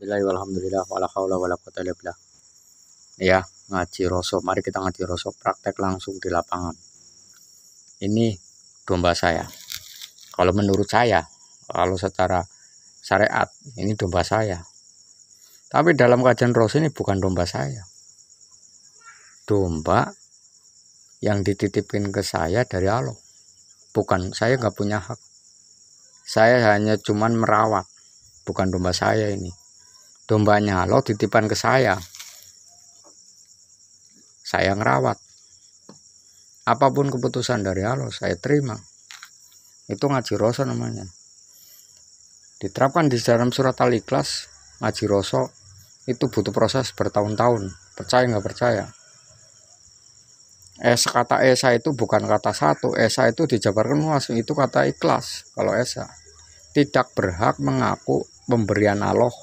Bismillah walhamdulillah wala haula wala quwata illa billah. Ya, ngaji rosok. Mari kita ngaji rosok praktek langsung di lapangan. Ini domba saya. Kalau menurut saya, kalau secara syariat ini domba saya. Tapi dalam kajian rosok ini bukan domba saya. Domba yang dititipin ke saya dari Allah. Bukan, saya nggak punya hak. Saya hanya cuman merawat. Bukan domba saya ini. Dombanya Allah titipan ke saya ngerawat. Apapun keputusan dari Allah saya terima. Itu ngaji rasa namanya. Diterapkan di dalam surat Al-Ikhlas. Ngaji rasa itu butuh proses bertahun-tahun. Percaya nggak percaya? Kata esa itu bukan kata satu. Esa itu dijabarkan luas. Itu kata ikhlas. Kalau esa tidak berhak mengaku pemberian Allah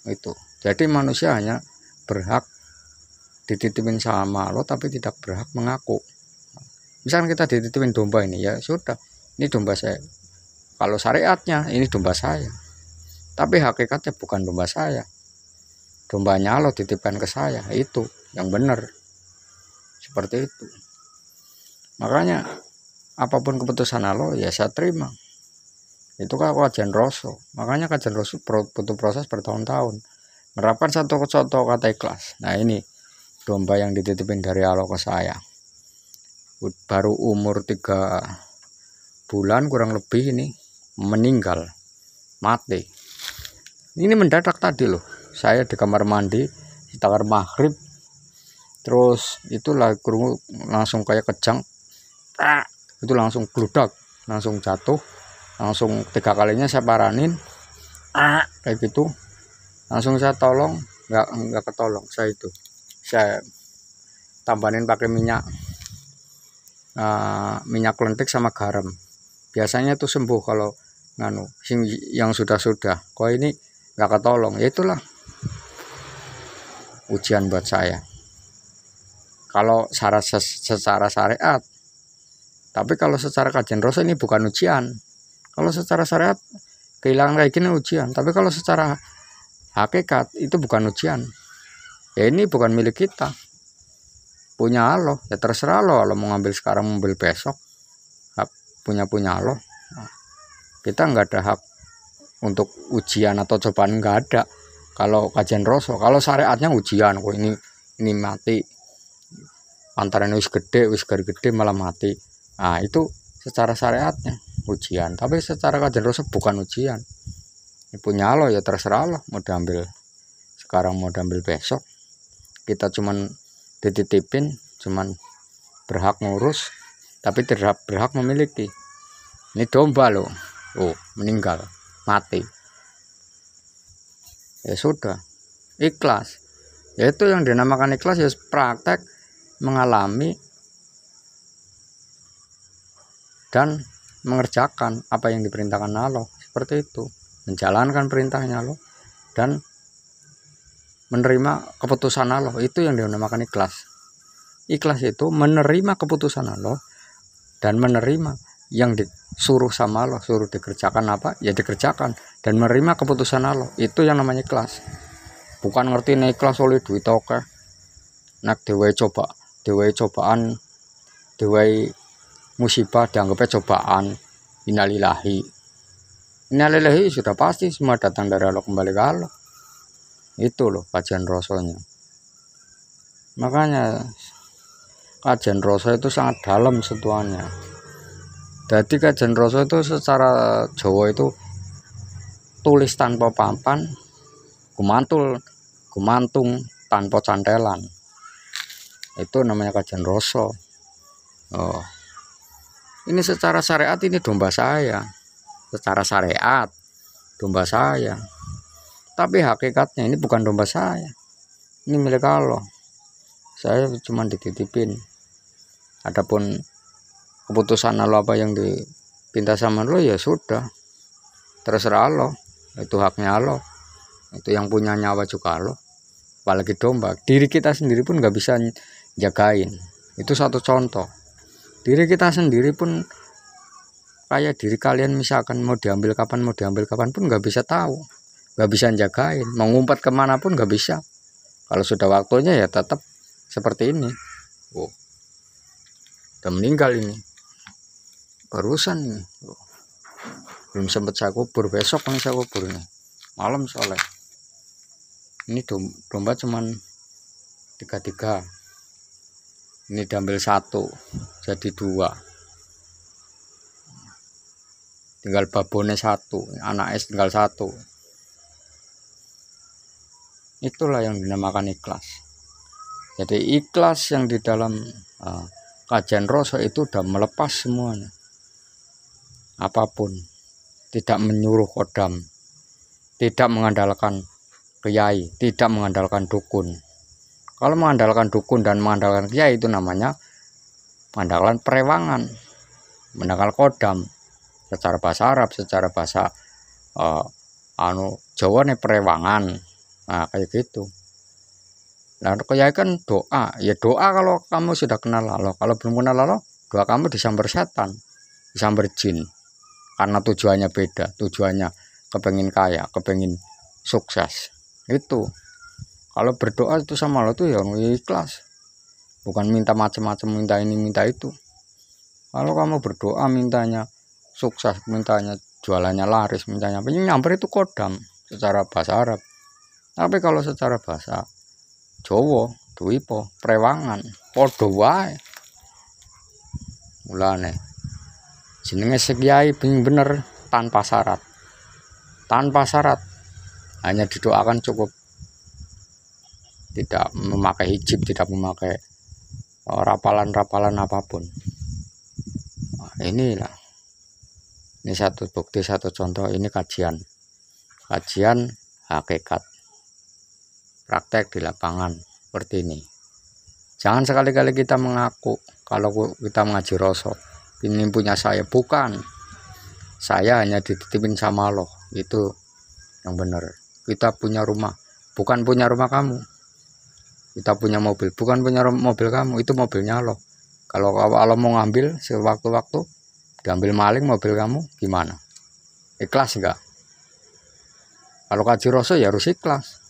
itu. Jadi manusia hanya berhak dititipin sama Allah tapi tidak berhak mengaku. Misalkan kita dititipin domba ini, ya sudah, ini domba saya. Kalau syariatnya ini domba saya, tapi hakikatnya bukan domba saya. Dombanya Allah titipkan ke saya, itu yang benar. Seperti itu. Makanya apapun keputusan Allah ya saya terima. Itu kan kajian Rasul. Makanya kajian Rasul butuh proses bertahun-tahun. Menerapkan satu kata ikhlas. Nah ini domba yang dititipin dari Allah ke saya. Baru umur 3 bulan kurang lebih ini meninggal. Mati. Ini mendadak tadi loh. Saya di kamar mandi sekitar maghrib. Terus itulah langsung kayak kejang. Itu langsung gludak. Langsung jatuh. Langsung 3 kalinya saya paranin kayak gitu, langsung saya tolong, nggak ketolong. Saya tambahin pakai minyak lentik sama garam. Biasanya itu sembuh kalau yang sudah kok ini nggak ketolong. Ya itulah ujian buat saya kalau secara syariat. Tapi kalau secara kajian Rasul ini bukan ujian. Kalau secara syariat kehilangan kayak gini ujian, tapi kalau secara hakikat itu bukan ujian. Ya ini bukan milik kita, punya Allah. Ya terserah Allah mau ngambil sekarang, mau ngambil besok. Punya Allah. Nah, kita nggak ada hak untuk ujian atau cobaan, nggak ada. Kalau kajian Rasul, kalau syariatnya ujian, kok ini mati. Antaranya wis gede malah mati. Nah itu secara syariatnya ujian, tapi secara kajian Rasul bukan ujian. Ini punya Allah ya terserah Allah mau diambil sekarang mau diambil besok. Kita cuman dititipin, cuman berhak ngurus tapi tidak berhak memiliki. Ini domba loh. Meninggal, mati. Ya sudah, ikhlas. Yaitu yang dinamakan ikhlas ya praktek mengalami dan mengerjakan apa yang diperintahkan Allah, seperti itu, menjalankan perintahnya Allah dan menerima keputusan Allah. Itu yang dinamakan ikhlas. Ikhlas itu menerima keputusan Allah dan menerima yang disuruh sama Allah, suruh dikerjakan apa ya dikerjakan, dan menerima keputusan Allah. Itu yang namanya ikhlas. Bukan ngerti nih ikhlas oleh duit oke, nak dewey cobaan, dewey musibah dianggapnya cobaan. Innalillahi sudah pasti semua datang dari Allah, kembali ke Allah. Itu loh kajian Rasulnya. Makanya kajian Rasul itu sangat dalam sentuhannya. Jadi kajian Rasul itu secara Jawa itu tulis tanpa papan, gumantung tanpa cantelan. Itu namanya kajian Rasul. Ini secara syariat ini domba saya. Secara syariat domba saya. Tapi hakikatnya ini bukan domba saya. Ini milik Allah. Saya cuma dititipin. Adapun keputusan Allah apa yang dipinta sama Allah ya sudah. Terserah Allah. Itu haknya Allah. Itu yang punya nyawa juga Allah. Apalagi domba. Diri kita sendiri pun nggak bisa jagain. Itu satu contoh. Diri kita sendiri pun kayak diri kalian misalkan mau diambil kapan pun nggak bisa tahu. nggak bisa jagain, mau ngumpet kemanapun nggak bisa. Kalau sudah waktunya ya tetap seperti ini. Oh, udah meninggal ini, barusan ini. Oh, belum sempat saya kubur, besok nih saya kubur nih, malam soalnya. Ini domba cuman 3, ini diambil 1 jadi 2, tinggal babonnya 1, anak es tinggal 1. Itulah yang dinamakan ikhlas. Jadi ikhlas yang di dalam kajian Roso itu udah melepas semuanya, apapun, tidak menyuruh kodam, tidak mengandalkan kiai, tidak mengandalkan dukun. Kalau mengandalkan dukun dan mengandalkan kiai itu namanya mengandalkan perewangan, mengandalkan kodam. Secara bahasa Arab, secara bahasa Jawa nih perewangan. Nah kayak gitu. Nah kiai kan doa, ya doa kalau kamu sudah kenal Allah. Kalau belum kenal Allah, doa kamu disambar setan, disambar jin. Karena tujuannya beda, tujuannya kepengin kaya, kepengin sukses. Itu kalau berdoa itu sama Allah tuh ya ikhlas, bukan minta macam-macam, minta ini minta itu. Kalau kamu berdoa mintanya sukses, mintanya jualannya laris, mintanya apa, nyamper itu kodam secara bahasa Arab. Tapi kalau secara bahasa Jawa, duwipo prewangan, padha wae. Mulane jenenge sekiai bener tanpa syarat. Tanpa syarat, hanya didoakan cukup. Tidak memakai hijab, tidak memakai rapalan-rapalan apapun. Nah, inilah. Ini satu bukti, satu contoh. Ini kajian hakikat, praktek di lapangan seperti ini. Jangan sekali-kali kita mengaku kalau kita mengaji Roso ini punya saya, bukan. Saya hanya dititipin sama Allah, itu yang benar. Kita punya rumah, bukan punya rumah kamu. Kita punya mobil, bukan punya mobil kamu, itu mobilnya Allah. Kalau Allah mau ngambil sewaktu-waktu, diambil maling mobil kamu, gimana? Ikhlas enggak? Kalau kaji Roso ya harus ikhlas.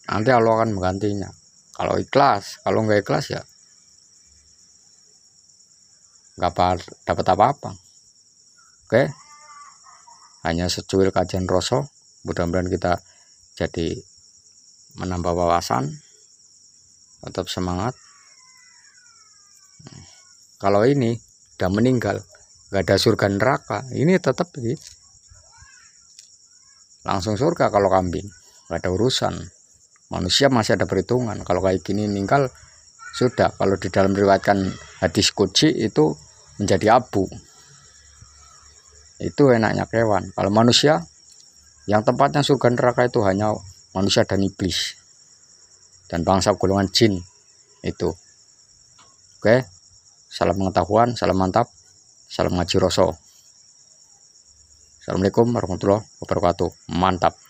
Nanti Allah akan menggantinya. Kalau ikhlas, kalau enggak ikhlas ya enggak dapat apa-apa. Oke? Hanya secuil kajian Roso. Mudah-mudahan kita jadi menambah wawasan, tetap semangat. Kalau ini udah meninggal, nggak ada surga neraka, ini tetap langsung surga. Kalau kambing nggak ada urusan, manusia masih ada perhitungan. Kalau kayak gini meninggal sudah, kalau di dalam riwayatkan hadis qudsi itu menjadi abu. Itu enaknya hewan. Kalau manusia, yang tempatnya surga neraka itu hanya manusia dan iblis dan bangsa golongan jin itu. Oke, salam pengetahuan, salam mantap, salam ngaji Roso. Assalamualaikum warahmatullahi wabarakatuh. Mantap.